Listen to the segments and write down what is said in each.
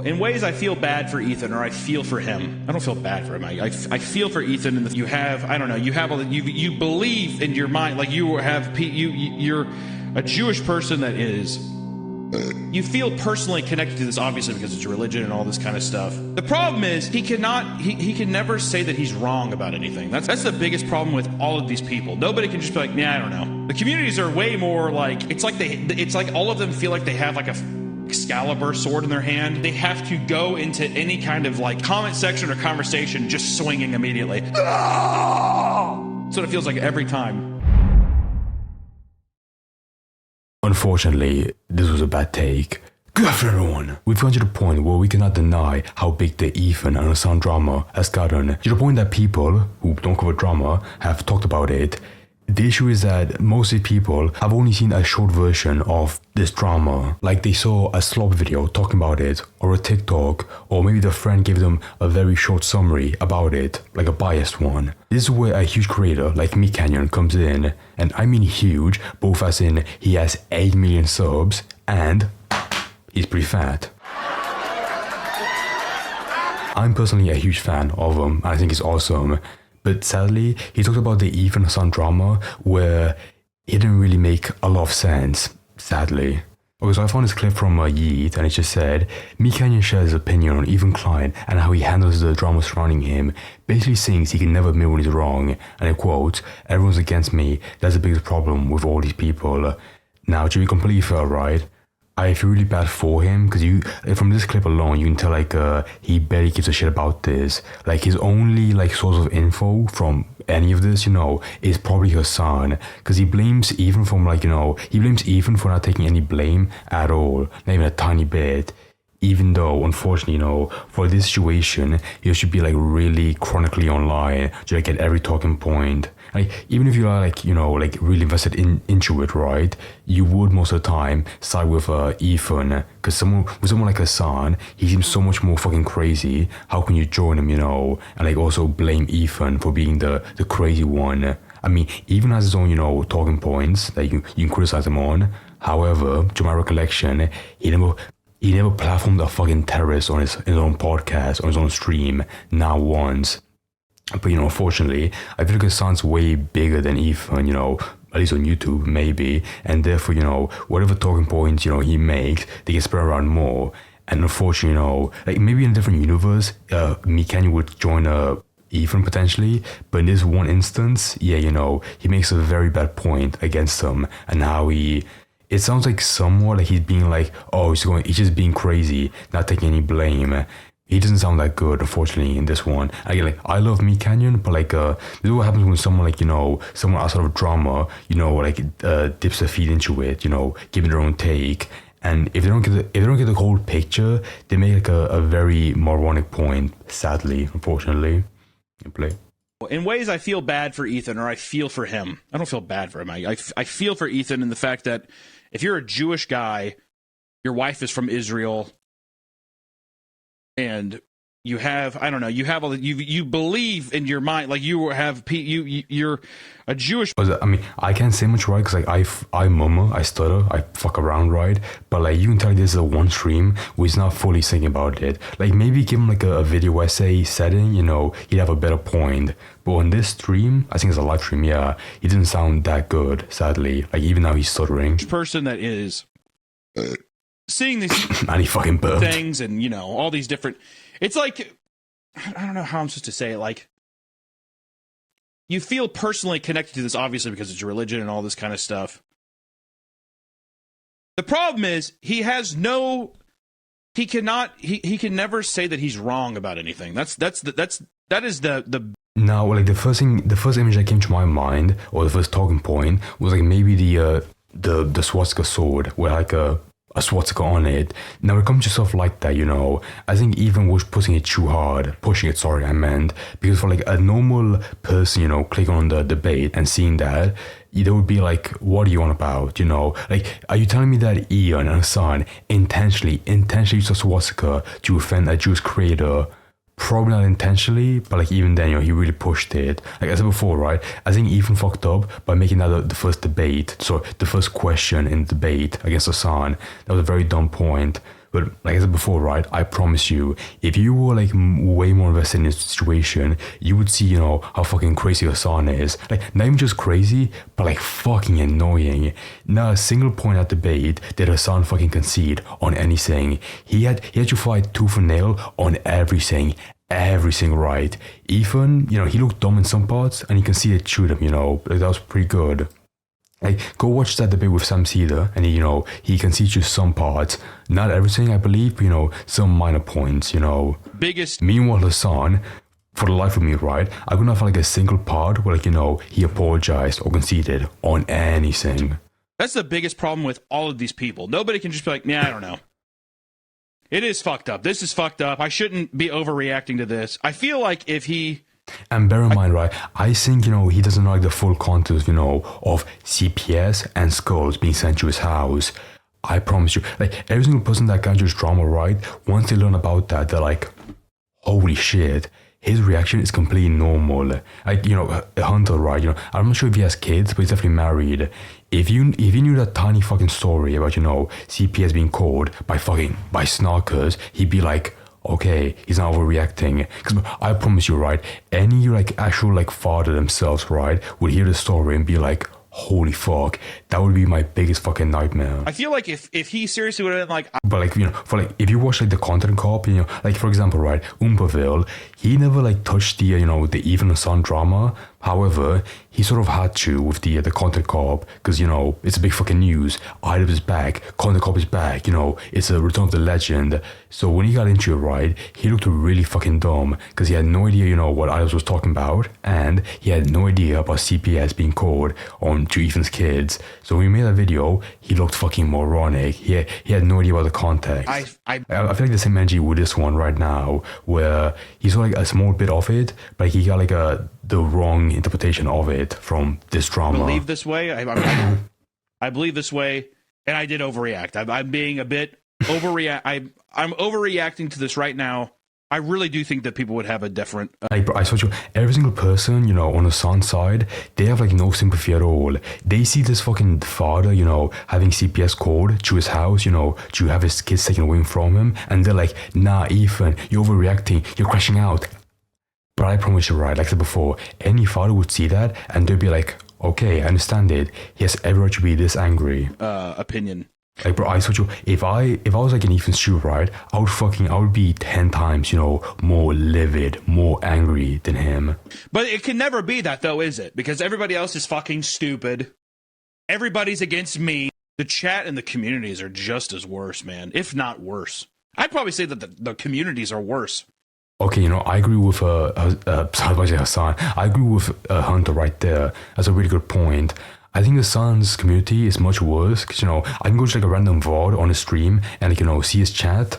In ways, I feel bad for Ethan, or I feel for him. I don't feel bad for him. I feel for Ethan, and you have, I don't know, you have all you believe in your mind, like you're a Jewish person that is. You feel personally connected to this, obviously, because it's your religion and all this kind of stuff. The problem is he can never say that he's wrong about anything. That's the biggest problem with all of these people. Nobody can just be like, yeah, I don't know. The communities are way more like, it's like all of them feel like they have like a Excalibur sword in their hand. They have to go into any kind of like comment section or conversation just swinging immediately. That's what it feels like every time. Unfortunately, this was a bad take. Good afternoon, everyone. We've gotten to the point where we cannot deny how big the Ethan and Hasan drama has gotten, to the point that people who don't cover drama have talked about it. The issue is that most of the people have only seen a short version of this drama. Like they saw a slop video talking about it, or a TikTok, or maybe the friend gave them a very short summary about it, like a biased one. This is where a huge creator like MeatCanyon comes in, and I mean huge, both as in he has 8 million subs, and he's pretty fat. I'm personally a huge fan of him, and I think he's awesome. But sadly, he talked about the Ethan Hasan drama where it didn't really make a lot of sense, sadly. Okay, so I found this clip from Yeet, and it just said, MeatCanyon shares his opinion on Ethan Klein and how he handles the drama surrounding him, basically saying he can never admit when he's wrong, and I quote, everyone's against me, that's the biggest problem with all these people. Now, to be completely fair, right? I feel really bad for him because from this clip alone, you can tell like he barely gives a shit about this. Like his only like source of info from any of this, is probably Hasan, because he blames Ethan from he blames Ethan for not taking any blame at all, not even a tiny bit. Even though, unfortunately, for this situation, you should be like really chronically online to like get every talking point. Like, even if you are like really invested into it, right? You would most of the time side with Ethan, because someone like Hasan, he seems so much more fucking crazy. How can you join him, and like also blame Ethan for being the crazy one? I mean, Ethan has his own, talking points that you can criticize him on. However, to my recollection, he never platformed a fucking terrorist on his own podcast, on his own stream, not once. But, unfortunately, I feel like Hasan's way bigger than Ethan, at least on YouTube, maybe. And therefore, whatever talking points, he makes, they get spread around more. And unfortunately, like maybe in a different universe, MeatCanyon would join Ethan potentially. But in this one instance, yeah, he makes a very bad point against him, and how it sounds like somewhat like he's being like, oh, he's just being crazy, not taking any blame. He doesn't sound that good, unfortunately, in this one. Again, like, I love MeatCanyon, but like, this is what happens when someone like, someone outside of drama, dips their feet into it, giving their own take. And if they don't get the whole picture, they make like a very moronic point, sadly, unfortunately. Play. In ways, I feel bad for Ethan, or I feel for him. I don't feel bad for him. I feel for Ethan in the fact that if you're a Jewish guy, your wife is from Israel, and you have, I don't know, you have all you believe in your mind, like you're a Jewish. I mean, I can't say much, right? Because like I murmur, I stutter, I fuck around, right? But like you can tell this is a one stream where he's not fully thinking about it. Like maybe give him like a video essay setting, he'd have a better point. But on this stream, I think it's a live stream, yeah, he didn't sound that good, sadly. Like even now he's stuttering. Person that is seeing these and he fucking burped. Things and all these different. It's like, I don't know how I'm supposed to say it. Like, you feel personally connected to this, obviously, because it's your religion and all this kind of stuff. The problem is he can never say that he's wrong about anything. That is the. Now, like the first image that came to my mind, or the first talking point, was like maybe the swastika sword, where like a swastika on it. Now it comes to stuff like that, I think even was pushing it, because for like a normal person, clicking on the debate and seeing that, they would be like, what are you on about, like, are you telling me that Ian and Hasan intentionally used a swastika to offend a Jewish creator? Probably not intentionally, but like even then, he really pushed it. Like I said before, right? I think Ethan fucked up by making that the first debate. So the first question in the debate against Hasan, that was a very dumb point But like I said before, right, I promise you, if you were like way more invested in this situation, you would see, how fucking crazy Hasan is. Like, not even just crazy, but like fucking annoying. Not a single point at debate did Hasan fucking concede on anything. He had to fight tooth and nail on everything. Everything right. Ethan, he looked dumb in some parts, and he conceded to them, like that was pretty good. Like, go watch that debate with Sam Cedar, and he concedes you some parts, not everything, I believe, but, some minor points, Biggest. Meanwhile, Hasan, for the life of me, right, I could not find like a single part where, like, he apologized or conceded on anything. That's the biggest problem with all of these people. Nobody can just be like, yeah, I don't know. It is fucked up. This is fucked up. I shouldn't be overreacting to this. I feel like if he... And bear in mind, right, I think, he doesn't like the full context, of CPS and skulls being sent to his house. I promise you, like, every single person that got into this drama, right, once they learn about that, they're like, holy shit. His reaction is completely normal. Like, Hunter, right, I'm not sure if he has kids, but he's definitely married. If you knew that tiny fucking story about, CPS being called by snarkers, he'd be like, okay, he's not overreacting. Because I promise you, right, any, like, actual, like, father themselves, right, would hear the story and be like, holy fuck, that would be my biggest fucking nightmare. I feel like if he seriously would have been like... But, like, if you watch, like, the content cop, like, for example, right, Umpaville, he never, like, touched the, the Even Hasan drama. However, he sort of had to with the content cop, because, it's a big fucking news. Idol is back, content cop is back, it's a return of the legend. So when he got into it, right, he looked really fucking dumb, because he had no idea, what Idols was talking about, and he had no idea about CPS being called on to Ethan's kids. So when we made that video, he looked fucking moronic. He had no idea about the context. I feel like the same energy with this one right now, where he saw like a small bit of it, but he got like the wrong interpretation of it from this drama. I believe this way. I believe this way, and I did overreact. I'm being a bit overreact. I'm overreacting to this right now. I really do think that people would have a different... I told you, every single person, on the Hasan side, they have like no sympathy at all. They see this fucking father, having CPS called to his house, to have his kids taken away from him, and they're like, nah, Ethan, you're overreacting, you're crashing out. But I promise you, right, like I said before, any father would see that, and they'd be like, okay, I understand it. He has every right to be this angry. Opinion. Like, bro, I told you, if I was like in Ethan's shoe, right, I would be 10 times, more livid, more angry than him. But it can never be that, though, is it? Because everybody else is fucking stupid. Everybody's against me. The chat and the communities are just as worse, man, if not worse. I'd probably say that the communities are worse. Okay, I agree with Hasan. I agree with Hunter right there. That's a really good point. I think the Hasan's community is much worse because, I can go to like a random VOD on a stream and like, see his chat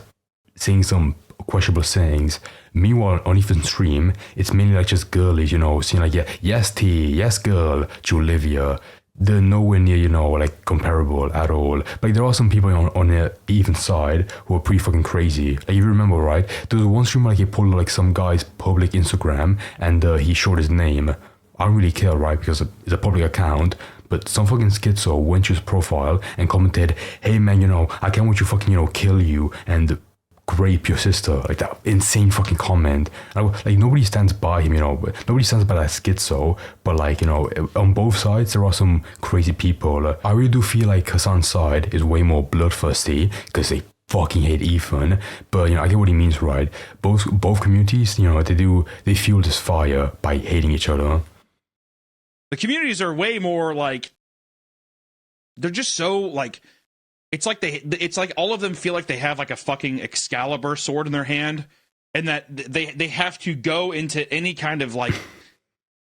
saying some questionable sayings. Meanwhile, on Ethan's stream, it's mainly like just girlies, saying like, yeah, yes T, yes girl, to Olivia. They're nowhere near, like comparable at all. Like there are some people on the Ethan side who are pretty fucking crazy. Like you remember, right? There was one streamer like he pulled like some guy's public Instagram and he showed his name. I don't really care, right? Because it's a public account. But some fucking schizo went to his profile and commented, hey man, I can't wait to fucking, kill you and rape your sister. Like that insane fucking comment. Like nobody stands by him, nobody stands by that schizo. But like, on both sides, there are some crazy people. I really do feel like Hasan's side is way more bloodthirsty because they fucking hate Ethan. But, I get what he means, right? Both communities, they fuel this fire by hating each other. The communities are way more like, they're just so like, it's like all of them feel like they have like a fucking Excalibur sword in their hand, and that they have to go into any kind of like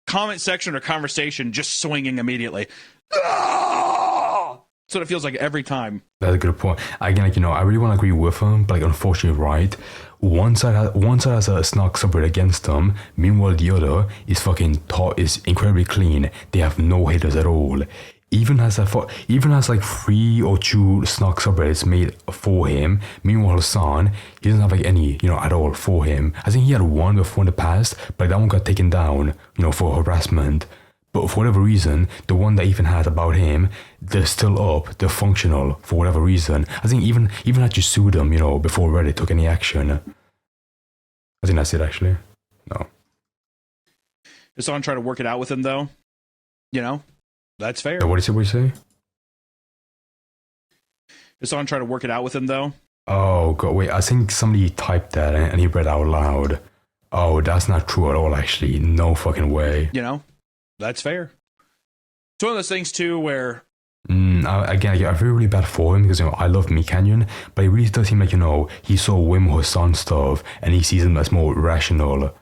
comment section or conversation just swinging immediately. That's what it feels like every time. That's a good point. Again, like, I really want to agree with him, but like, unfortunately, right? One side has a snark subreddit against them. Meanwhile, the other is incredibly clean. They have no haters at all. Even has like 3 or 2 snark subreddits made for him. Meanwhile, Hasan, he doesn't have like any, at all for him. I think he had one before in the past, but that one got taken down, for harassment. But for whatever reason, the one that Ethan had about him, they're still up, they're functional for whatever reason. I think even had you sued them, before Reddit took any action. I think that's it, actually. No. Hasan tried to work it out with him, though. That's fair. What did you say? Hasan tried to work it out with him, though. Oh, God, wait, I think somebody typed that and he read out loud. Oh, that's not true at all, actually. No fucking way. That's fair. It's one of those things, too, where... Again, I feel really bad for him because, I love MeatCanyon, but it really does seem like, he saw way more Hasan stuff and he sees him as more rational.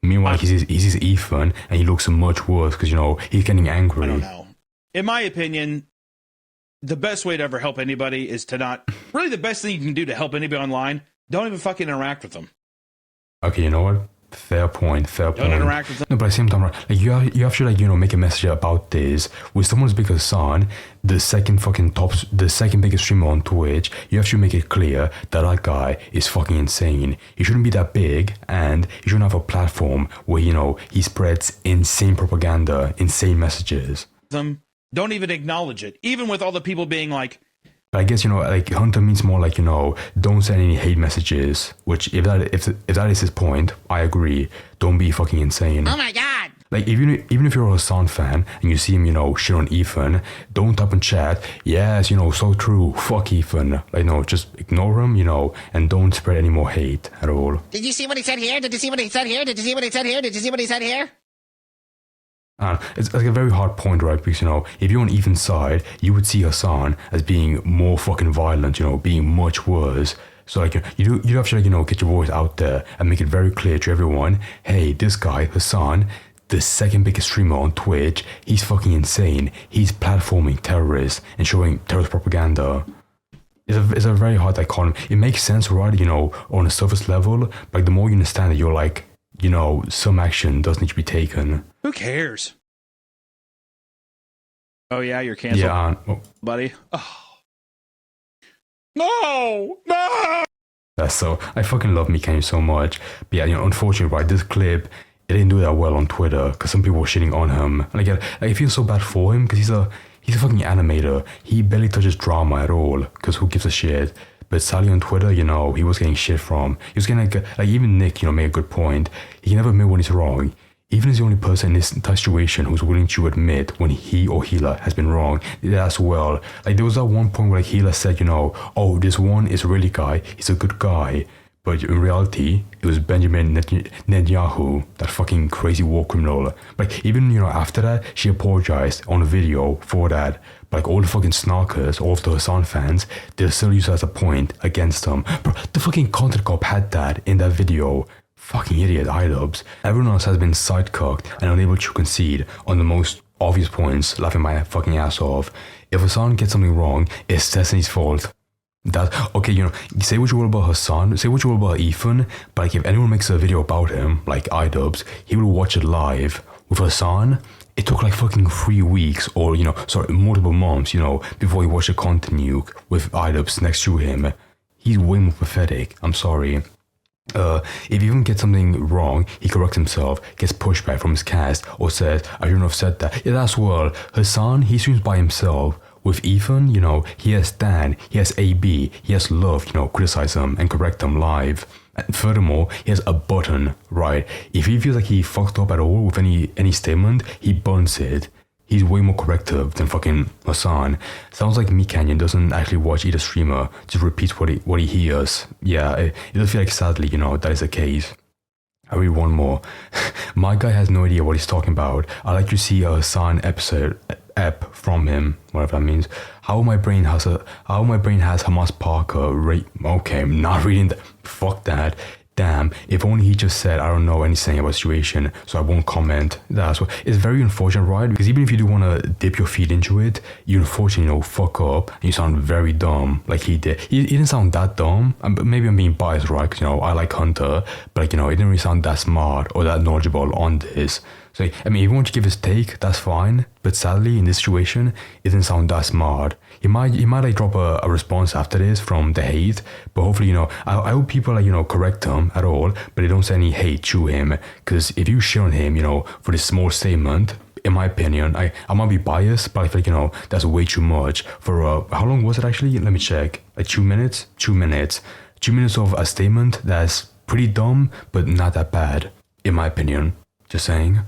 Meanwhile, he sees Ethan and he looks much worse because, he's getting angry. I don't know. In my opinion, the best way to ever help anybody is to not... Really, the best thing you can do to help anybody online, don't even fucking interact with them. Okay, you know what? Fair point. Don't interact with them. No, but at the same time, right, you have to make a message about this. With someone as big as Hasan, the second biggest streamer on Twitch, you have to make it clear that guy is fucking insane. He shouldn't be that big, and he shouldn't have a platform where he spreads insane propaganda, insane messages. Don't even acknowledge it, even with all the people being like. But I guess Hunter means more like don't send any hate messages. Which if that is his point, I agree. Don't be fucking insane. Oh my god! Like even if you're a Hasan fan and you see him shit on Ethan, don't type in chat. Yes, so true. Fuck Ethan. Just ignore him. And don't spread any more hate at all. Did you see what he said here? Did you see what he said here? Did you see what he said here? Did you see what he said here? It's like a very hard point, right? Because, if you're on Ethan's side, you would see Hasan as being more fucking violent, being much worse. So, you have to, get your voice out there and make it very clear to everyone, hey, this guy, Hasan, the second biggest streamer on Twitch, he's fucking insane. He's platforming terrorists and showing terrorist propaganda. It's a very hard dichotomy. It makes sense, right, on a surface level, but the more you understand it, you're like, some action does need to be taken. Who cares? Oh, yeah, you're canceled. Yeah, buddy. Oh. No! That's so... I fucking love MeatCanyon so much. But yeah, unfortunately, right, this clip, it didn't do that well on Twitter because some people were shitting on him. And again, I feel so bad for him because he's a fucking animator. He barely touches drama at all because who gives a shit? But sadly on Twitter, he was getting shit from. He was getting like even Nick, made a good point. He can never admit when he's wrong. Even as the only person in this entire situation who's willing to admit when he or Hila has been wrong as well. Like there was that one point where Hila said, oh, this one Israeli guy, he's a good guy. But in reality, it was Benjamin Netanyahu, that fucking crazy war criminal. But even, after that, she apologized on a video for that. But all the fucking snarkers, all of the Hasan fans, they still use it as a point against them. Bro, the fucking content cop had that in that video. Fucking idiot, iDubbbz. Everyone else has been sidecocked and unable to concede on the most obvious points, laughing my fucking ass off. If Hasan gets something wrong, it's Destiny's fault. Okay, say what you will about Hasan, say what you will about Ethan, but if anyone makes a video about him, like iDubbbz, he will watch it live. With Hasan, it took fucking 3 weeks or, multiple months, before he watched a content nuke with iDubbbz next to him. He's way more pathetic, I'm sorry. If he even gets something wrong, he corrects himself, gets pushback from his cast, or says, I shouldn't have said that. Yeah, that's well. Hasan, he streams by himself. With Ethan, he has Dan, he has AB, he has Love, criticize him and correct him live. And furthermore, he has a button, right? If he feels like he fucked up at all with any statement, he burns it. He's way more corrective than fucking Hasan. Sounds like MeatCanyon doesn't actually watch either streamer, just repeats what he hears. Yeah, it does feel like sadly, that is the case. I read one more. My guy has no idea what he's talking about. I like to see a Hasan ep from him, whatever that means. How my brain has Hamas Parker okay, I'm not reading that. Fuck that. Damn, if only he just said, I don't know anything about the situation, so I won't comment. That's what it's very unfortunate, right? Because even if you do want to dip your feet into it, you unfortunately, fuck up and you sound very dumb, like he did. He didn't sound that dumb. Maybe I'm being biased, right? Because, I like Hunter, but, he didn't really sound that smart or that knowledgeable on this. So, if you want to give his take, that's fine. But sadly, in this situation, it didn't sound that smart. He might drop a response after this from the hate, but hopefully, I hope people correct him at all, but they don't say any hate to him. Because if you shit on him, for this small statement, in my opinion, I might be biased, but I feel like, that's way too much for how long was it actually? Let me check. Like 2 minutes? 2 minutes. 2 minutes of a statement that's pretty dumb, but not that bad, in my opinion. Just saying.